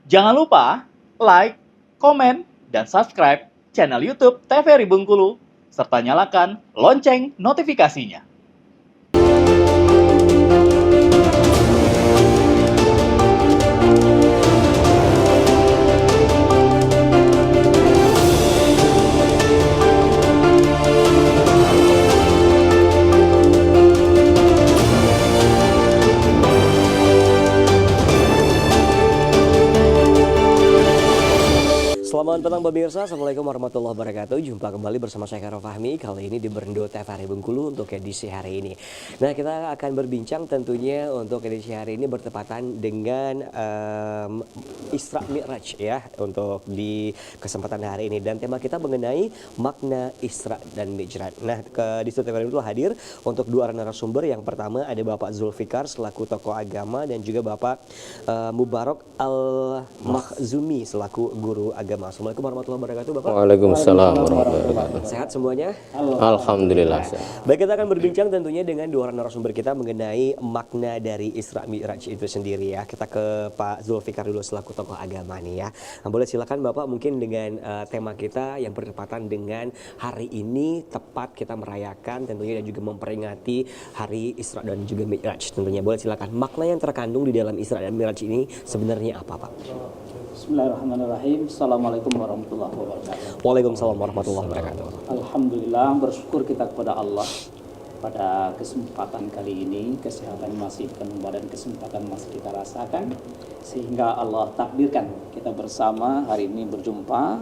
Jangan lupa like, komen, dan subscribe channel YouTube TVRI Bengkulu, serta nyalakan lonceng notifikasinya. Selamat petang pemirsa, Assalamualaikum warahmatullahi wabarakatuh. Jumpa kembali bersama saya Karo Fahmi, kali ini di Berendo TVRI Bengkulu untuk edisi hari ini. Nah, kita akan berbincang tentunya untuk edisi hari ini bertepatan dengan Isra Mi'raj ya, untuk di kesempatan hari ini. Dan tema kita mengenai makna Isra dan Mi'raj. Nah, di studio TVRI itu hadir untuk dua narasumber. Yang pertama ada Bapak Zulfikar selaku tokoh agama dan juga Bapak Mubarak Al-Makhzumi selaku guru agama. Assalamualaikum warahmatullahi wabarakatuh, Bapak. Waalaikumsalam warahmatullahi wabarakatuh. Sehat semuanya? Alhamdulillah. Baik, kita akan berbincang tentunya dengan dua narasumber kita mengenai makna dari Isra Mi'raj itu sendiri ya. Kita ke Pak Zulfikar dulu selaku tokoh agama nih ya. Nah, boleh silakan Bapak mungkin dengan tema kita yang bertepatan dengan hari ini, tepat kita merayakan tentunya dan juga memperingati hari Isra dan juga Mi'raj tentunya. Boleh silakan, makna yang terkandung di dalam Isra dan Mi'raj ini sebenarnya apa, Pak? Bismillahirrahmanirrahim. Assalamualaikum warahmatullahi wabarakatuh. Waalaikumsalam warahmatullahi wabarakatuh. Alhamdulillah, bersyukur kita kepada Allah pada kesempatan kali ini. Kesehatan masih penuh dan kesempatan masih kita rasakan, sehingga Allah takdirkan kita bersama hari ini berjumpa,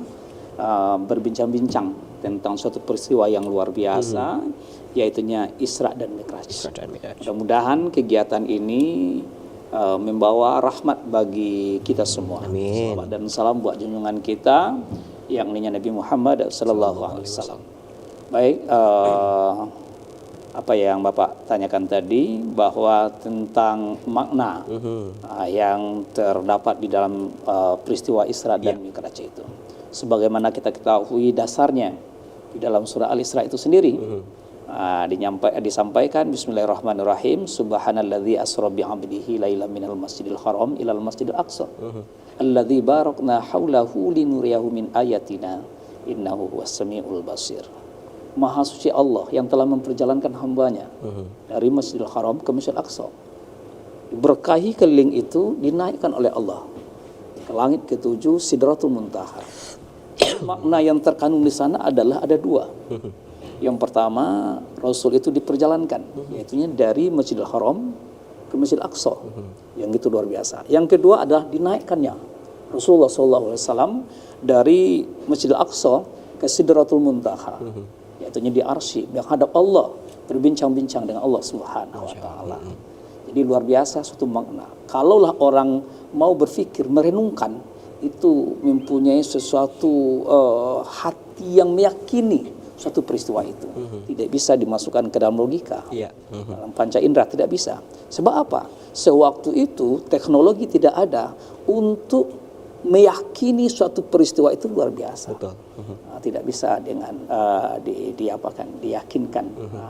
berbincang-bincang tentang suatu peristiwa yang luar biasa, yaitunya Isra dan Mi'raj. Mudah-mudahan kegiatan ini membawa rahmat bagi kita semua. Amin. Salawat dan salam buat junjungan kita yang Nabi Muhammad sallallahu alaihi wasallam. Baik, apa yang Bapak tanyakan tadi bahwa tentang makna yang terdapat di dalam peristiwa Isra dan Mi'raj itu. Sebagaimana kita ketahui dasarnya di dalam surah Al-Isra itu sendiri. Disampaikan Bismillahirrahmanirrahim, Subhanalladzi asra bi'abdihi lailan minal masjidil haram ilal masjidil aqsa alladzi barakna haulahu linuriyahu min ayatina innahu huwas samiul basir. Maha suci Allah yang telah memperjalankan hambanya dari Masjidil Haram ke Masjidil Aqsa. Berkahi keliling itu dinaikkan oleh Allah ke langit ketujuh Sidratul Muntaha. Makna yang terkandung di sana adalah ada dua. Yang pertama, Rasul itu diperjalankan, yaitunya dari Masjidil Haram ke Masjidil Aqsa, yang itu luar biasa. Yang kedua adalah dinaikkannya Rasulullah SAW dari Masjidil Aqsa ke Sidratul Muntaha, yaitunya di Arsy, menghadap Allah, berbincang-bincang dengan Allah Subhanahu Wa Taala. Jadi luar biasa suatu makna. Kalaulah orang mau berpikir, merenungkan, itu mempunyai sesuatu hati yang meyakini suatu peristiwa itu. Tidak bisa dimasukkan ke dalam logika, dalam panca indera, tidak bisa. Sebab apa? Sewaktu itu teknologi tidak ada untuk meyakini suatu peristiwa itu luar biasa. Betul. Tidak bisa dengan diyakinkan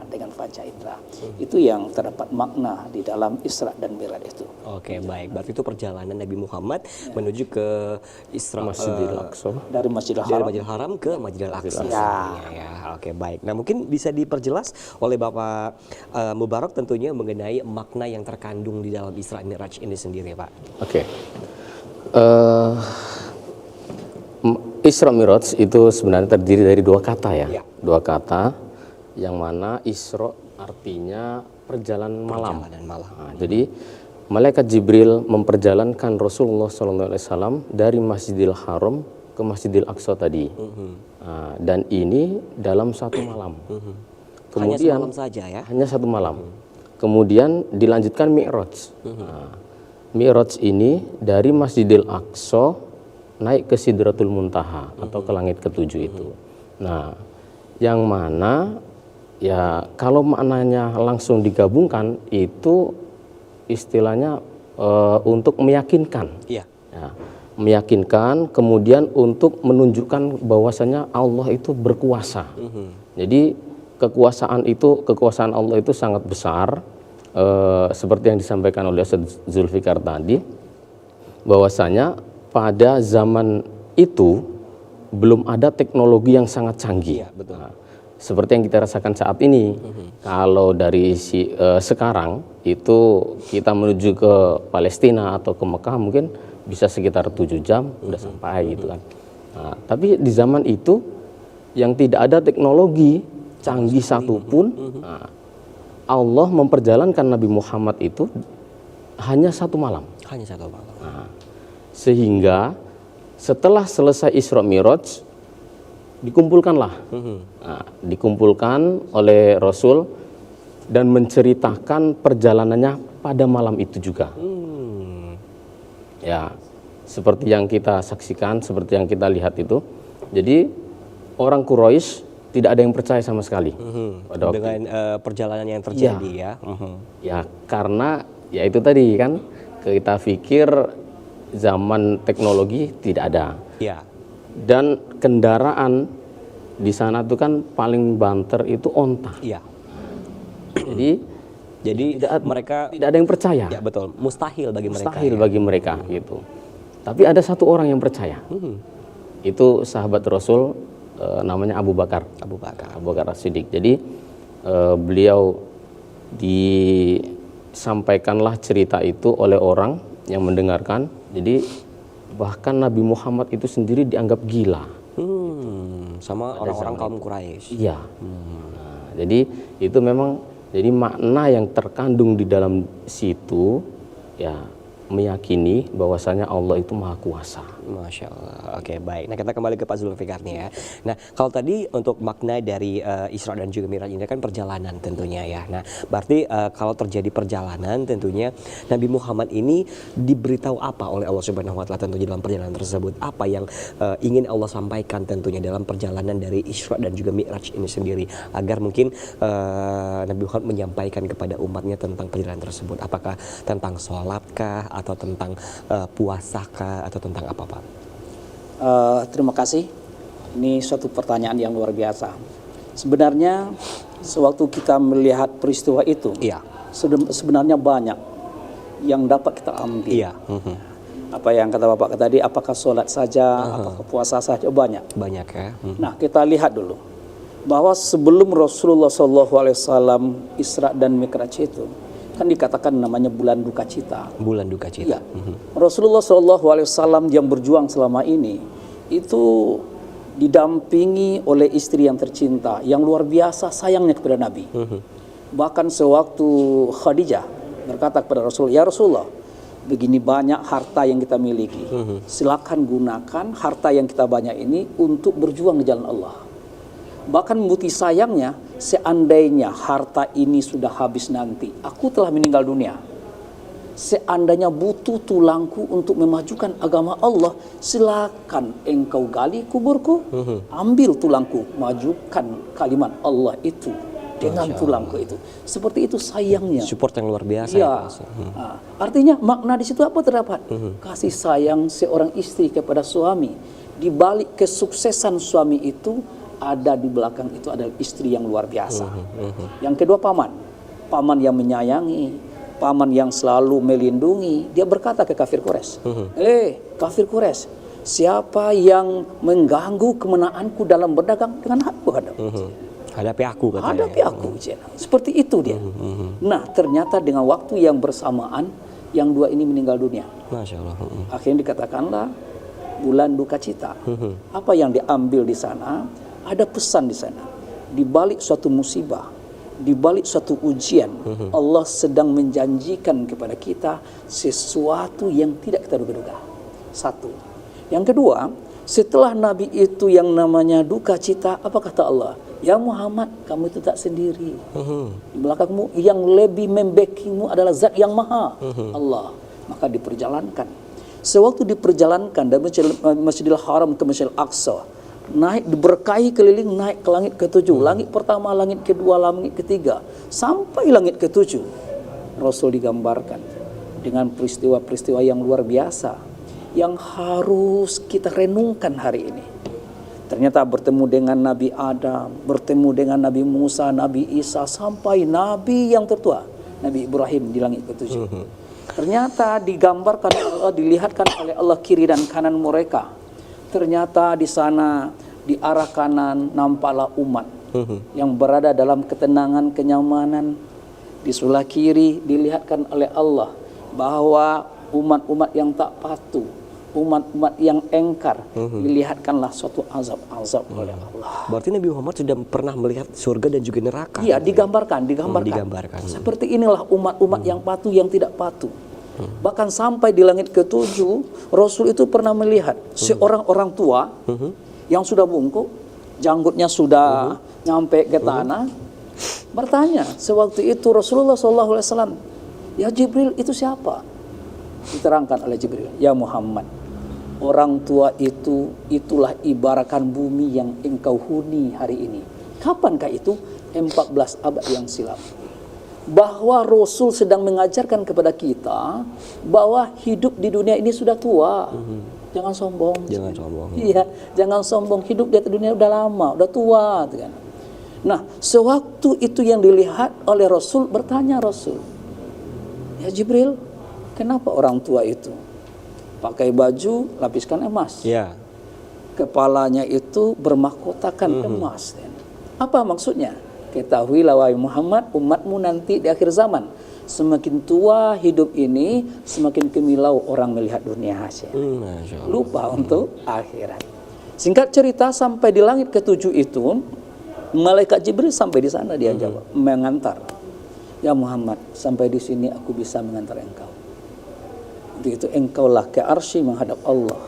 dengan panca indera. Itu yang terdapat makna di dalam Isra dan Mi'raj itu. Oke, baik. Berarti itu perjalanan Nabi Muhammad menuju ke Isra Masjidil Aqsa. Dari Masjidil Haram ke Masjidil Aqsa. Ya, oke, baik. Nah, mungkin bisa diperjelas oleh Bapak Mubarak tentunya mengenai makna yang terkandung di dalam Isra Mi'raj ini sendiri, Pak. Oke. Isra Mi'raj itu sebenarnya terdiri dari dua kata ya. Dua kata yang mana Isra artinya perjalanan malam. Nah, jadi malaikat Jibril memperjalankan Rasulullah SAW dari Masjidil Haram ke Masjidil Aqsa tadi. Dan ini dalam satu malam. Kemudian hanya semalam saja ya? Hanya satu malam. Kemudian dilanjutkan Mi'raj. Mi'raj ini dari Masjidil Aqsa naik ke Sidratul Muntaha atau ke langit ketujuh itu. Nah, yang mana ya kalau maknanya langsung digabungkan itu istilahnya untuk meyakinkan. Ya, meyakinkan, kemudian untuk menunjukkan bahwasanya Allah itu berkuasa. Jadi kekuasaan Allah itu sangat besar, seperti yang disampaikan oleh Zulfikar tadi, bahwasanya pada zaman itu belum ada teknologi yang sangat canggih. Iya, betul. Nah, seperti yang kita rasakan saat ini. Kalau dari sekarang itu kita menuju ke Palestina atau ke Mekah mungkin bisa sekitar 7 jam udah sampai gitu kan. Nah, tapi di zaman itu yang tidak ada teknologi canggih satupun, nah, Allah memperjalankan Nabi Muhammad itu hanya 1 malam. Hanya 1 malam. Nah, sehingga setelah selesai Isra Mi'raj dikumpulkanlah, nah, dikumpulkan oleh Rasul dan menceritakan perjalanannya pada malam itu juga. Ya, seperti yang kita saksikan, seperti yang kita lihat itu. Jadi orang Quraisy tidak ada yang percaya sama sekali pada waktu Dengan itu. perjalanan yang terjadi ya. Ya, karena ya itu tadi kan kita pikir zaman teknologi tidak ada. Ya. Dan kendaraan di sana tuh kan paling banter itu onta. Iya. Jadi mereka tidak ada yang percaya. ya betul, mustahil bagi mereka. Mustahil ya. bagi mereka gitu. Tapi ada satu orang yang percaya. Itu sahabat Rasul, namanya Abu Bakar. Abu Bakar. Abu Bakar As-Siddiq. Jadi beliau disampaikanlah cerita itu oleh orang yang mendengarkan. Jadi bahkan Nabi Muhammad itu sendiri dianggap gila. Sama orang-orang kaum Quraisy. Iya. Nah, jadi itu memang jadi makna yang terkandung di dalam situ ya meyakini bahwasanya Allah itu Maha Kuasa. Masya Allah. Oke, baik. Nah, kita kembali ke Pak Zulfikar nih ya. Nah, kalau tadi untuk makna dari Isra dan juga Mi'raj ini kan perjalanan tentunya ya. Nah, berarti kalau terjadi perjalanan tentunya Nabi Muhammad ini diberitahu apa oleh Allah Subhanahu wa taala tentunya dalam perjalanan tersebut? Apa yang ingin Allah sampaikan tentunya dalam perjalanan dari Isra dan juga Mi'raj ini sendiri agar mungkin Nabi Muhammad menyampaikan kepada umatnya tentang perjalanan tersebut? Apakah tentang sholatkah atau tentang puasakah atau tentang apa, Pak? Terima kasih. Ini suatu pertanyaan yang luar biasa. Sebenarnya sewaktu kita melihat peristiwa itu, Iya. sebenarnya banyak yang dapat kita ambil. Iya. Apa yang kata Bapak tadi, apakah sholat saja, apakah puasa saja, banyak. Banyak ya. Nah, kita lihat dulu bahwa sebelum Rasulullah SAW Isra dan Mi'raj itu kan dikatakan namanya bulan duka cita. Bulan duka cita. Iya. Rasulullah SAW yang berjuang selama ini itu didampingi oleh istri yang tercinta yang luar biasa sayangnya kepada Nabi. Bahkan sewaktu Khadijah berkata kepada Rasul, "Ya Rasulullah, begini banyak harta yang kita miliki. Silakan gunakan harta yang kita banyak ini untuk berjuang di jalan Allah." Bahkan bukti sayangnya, seandainya harta ini sudah habis nanti, aku telah meninggal dunia. Seandainya butuh tulangku untuk memajukan agama Allah, silakan engkau gali kuburku, ambil tulangku, majukan kalimat Allah itu dengan tulangku itu. Seperti itu sayangnya. Support yang luar biasa. Iya. Ya, Nah, artinya makna di situ apa terdapat? Kasih sayang seorang istri kepada suami. Di balik kesuksesan suami itu ada di belakang itu adalah istri yang luar biasa. Yang kedua paman. Paman yang menyayangi, paman yang selalu melindungi. Dia berkata ke kafir Quraisy, kafir Quraisy, siapa yang mengganggu kemenaanku dalam berdagang, dengan aku hadapi aku katanya. hadapi aku. Seperti itu dia. Nah, ternyata dengan waktu yang bersamaan yang dua ini meninggal dunia. Masya Allah. Akhirnya dikatakanlah bulan duka cita. Apa yang diambil di sana? Ada pesan di sana. Di balik suatu musibah, di balik suatu ujian, Allah sedang menjanjikan kepada kita sesuatu yang tidak kita duga-duga. Satu. Yang kedua, setelah Nabi itu yang namanya duka cita, apa kata Allah? Ya Muhammad, kamu itu tak sendiri. Di belakangmu yang lebih membackingmu adalah Zat yang Maha, Allah. Maka diperjalankan. Sewaktu diperjalankan dari Masjidil Haram ke Masjidil Aqsa, naik diberkahi keliling, naik ke langit ke-7, langit pertama, langit kedua, langit ketiga, sampai langit ke-7. Rasul digambarkan dengan peristiwa-peristiwa yang luar biasa yang harus kita renungkan hari ini. Ternyata bertemu dengan Nabi Adam, bertemu dengan Nabi Musa, Nabi Isa, sampai Nabi yang tertua, Nabi Ibrahim di langit ke-7. Ternyata digambarkan dilihatkan oleh Allah kiri dan kanan mereka. Ternyata di sana di arah kanan nampaklah umat yang berada dalam ketenangan, kenyamanan. Di sebelah kiri dilihatkan oleh Allah bahwa umat-umat yang tak patuh, umat-umat yang engkar, dilihatkanlah suatu azab-azab oleh Allah. Berarti Nabi Muhammad sudah pernah melihat surga dan juga neraka. Iya, digambarkan. Digambarkan. Seperti inilah umat-umat yang patuh, yang tidak patuh. Bahkan sampai di langit ketujuh, Rasul itu pernah melihat seorang orang tua yang sudah bungkuk, janggutnya sudah nyampe ke tanah, bertanya sewaktu itu Rasulullah SAW, ya Jibril, itu siapa? Diterangkan oleh Jibril, ya Muhammad, orang tua itu itulah ibaratkan bumi yang engkau huni hari ini. Kapankah itu? 14 abad yang silam. Bahwa Rasul sedang mengajarkan kepada kita bahwa hidup di dunia ini sudah tua. Jangan sombong. Jangan sombong. Iya, jangan sombong. Hidup di dunia udah lama, udah tua, kan. Nah, sewaktu itu yang dilihat oleh Rasul, bertanya Rasul, ya Jibril, kenapa orang tua itu pakai baju lapiskan emas? Ya. Kepalanya itu bermahkotakan emas. Apa maksudnya? Ketahuilah wahai Muhammad, umatmu nanti di akhir zaman semakin tua hidup ini, semakin kemilau orang melihat dunia hasil. Lupa untuk akhirat. Singkat cerita, sampai di langit ketujuh itu, malaikat Jibril sampai di sana, dia jawab, mengantar. Ya Muhammad, sampai di sini aku bisa mengantar engkau. Untuk itu engkaulah ke arsy menghadap Allah.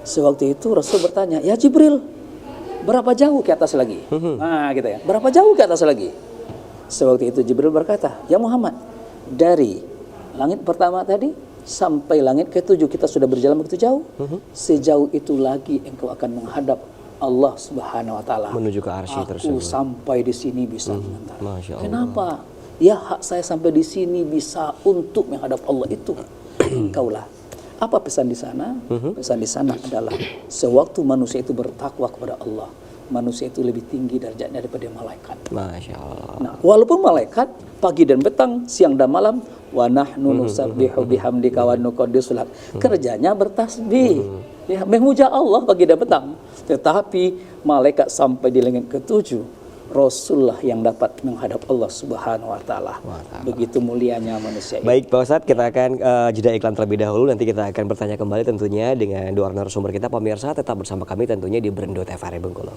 Sewaktu itu Rasul bertanya, ya Jibril, berapa jauh ke atas lagi? Nah, gitu ya. Berapa jauh ke atas lagi? Sewaktu itu Jibril berkata, ya Muhammad, dari langit pertama tadi sampai langit ketujuh kita sudah berjalan begitu jauh. Sejauh itu lagi engkau akan menghadap Allah Subhanahu wa taala. Menuju ke arsy tersebut. Aku sampai di sini bisa mengantar. Masya Allah. Kenapa? Ya hak saya sampai di sini bisa untuk menghadap Allah itu. Engkaulah. Apa pesan di sana? Pesan di sana adalah sewaktu manusia itu bertakwa kepada Allah, manusia itu lebih tinggi derajatnya daripada malaikat. Masya Allah. Nah, walaupun malaikat pagi dan petang, siang dan malam, wa nahnu nusabbihu bihamdika wa nuqaddisu lak. Kerjanya bertasbih, ya, memuja Allah pagi dan petang. Tetapi malaikat sampai di langit ketujuh, Rasulullah yang dapat menghadap Allah Subhanahu wa taala. Begitu mulianya manusia. Baik Pak Ustadz, kita akan jeda iklan terlebih dahulu. Nanti kita akan bertanya kembali tentunya dengan dua narasumber kita. Pemirsa tetap bersama kami tentunya di Berendo TVRI Bengkulu.